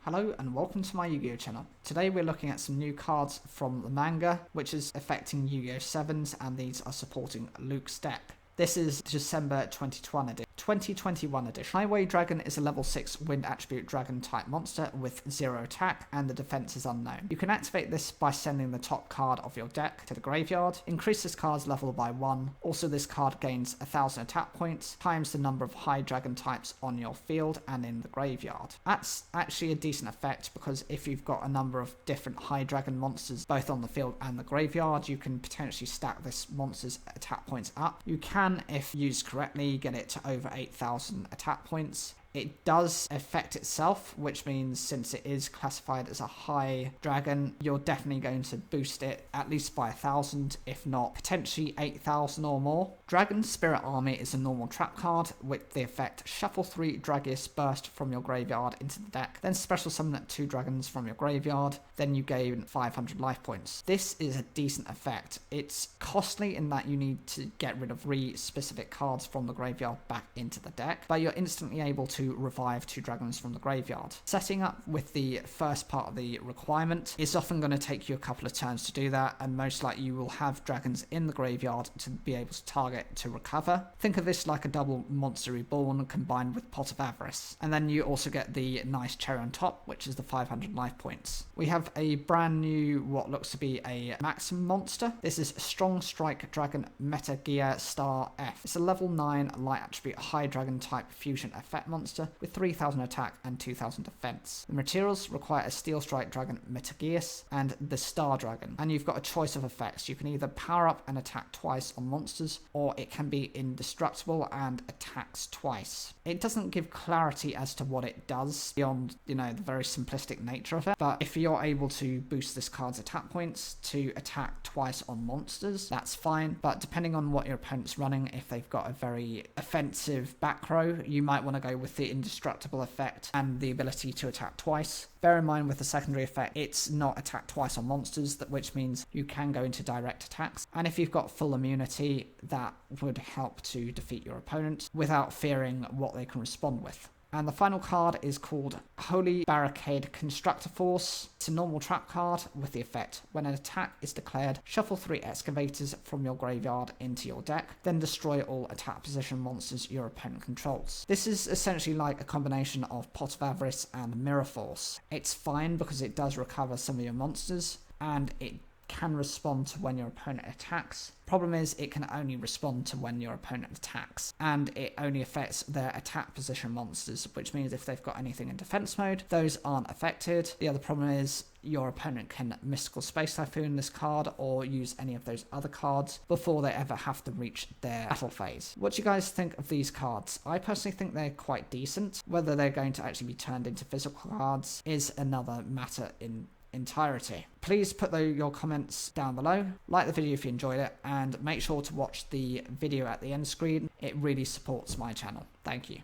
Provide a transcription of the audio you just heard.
Hello and welcome to my Yu-Gi-Oh channel. Today we're looking at some new cards from the manga, which is affecting Yu-Gi-Oh 7s, and these are supporting Luke's deck. This is December 2021 edition. Highway Dragon is a level 6 wind attribute dragon type monster with 0 attack, and the defense is unknown. You can activate this by sending the top card of your deck to the graveyard. Increase this card's level by 1. Also, this card gains 1000 attack points times the number of high dragon types on your field and in the graveyard. That's actually a decent effect, because if you've got a number of different high dragon monsters both on the field and the graveyard, you can potentially stack this monster's attack points up. You can, if used correctly, get it to over 8000 attack points. It does affect itself, which means since it is classified as a high dragon, you're definitely going to boost it at least by 1000, if not potentially 8000 or more. Dragon Spirit Army is a normal trap card with the effect shuffle 3 Dragius Burst from your graveyard into the deck, then special summon 2 dragons from your graveyard, then you gain 500 life points. This is a decent effect. It's costly in that you need to get rid of 3 specific cards from the graveyard back into the deck, but you're instantly able to revive 2 dragons from the graveyard. Setting up with the first part of the requirement is often going to take you a couple of turns to do that, and most likely you will have dragons in the graveyard to be able to target to recover. Think of this like a double Monster Reborn combined with Pot of Avarice. And then you also get the nice cherry on top, which is the 500 life points. We have a brand new, what looks to be a Maxim monster. This is Strong Strike Dragon Meta Gear Star F. It's a level 9 light attribute high dragon type fusion effect monster with 3000 attack and 2000 defense. The materials require a Steel Strike Dragon Metageus and the Star Dragon, and you've got a choice of effects. You can either power up and attack twice on monsters, or it can be indestructible and attacks twice. It doesn't give clarity as to what it does beyond, the very simplistic nature of it, but if you're able to boost this card's attack points to attack twice on monsters, that's fine, but depending on what your opponent's running, if they've got a very offensive back row, you might want to go with the indestructible effect and the ability to attack twice. Bear in mind with the secondary effect, it's not attack twice on monsters, which means you can go into direct attacks, and if you've got full immunity, that would help to defeat your opponent without fearing what they can respond with. And the final card is called Holy Barricade Constructor Force. It's a normal trap card with the effect when an attack is declared, shuffle 3 excavators from your graveyard into your deck, then destroy all attack position monsters your opponent controls. This is essentially like a combination of Pot of Avarice and Mirror Force. It's fine because it does recover some of your monsters, and it can respond to when your opponent attacks. Problem is, it can only respond to when your opponent attacks, and it only affects their attack position monsters, which means if they've got anything in defense mode, those aren't affected. The other problem is your opponent can Mystical Space Typhoon this card or use any of those other cards before they ever have to reach their battle phase. What do you guys think of these cards? I personally think they're quite decent. Whether they're going to actually be turned into physical cards is another matter in entirety. Please put your comments down below, like the video if you enjoyed it, and make sure to watch the video at the end screen. It really supports my channel. Thank you.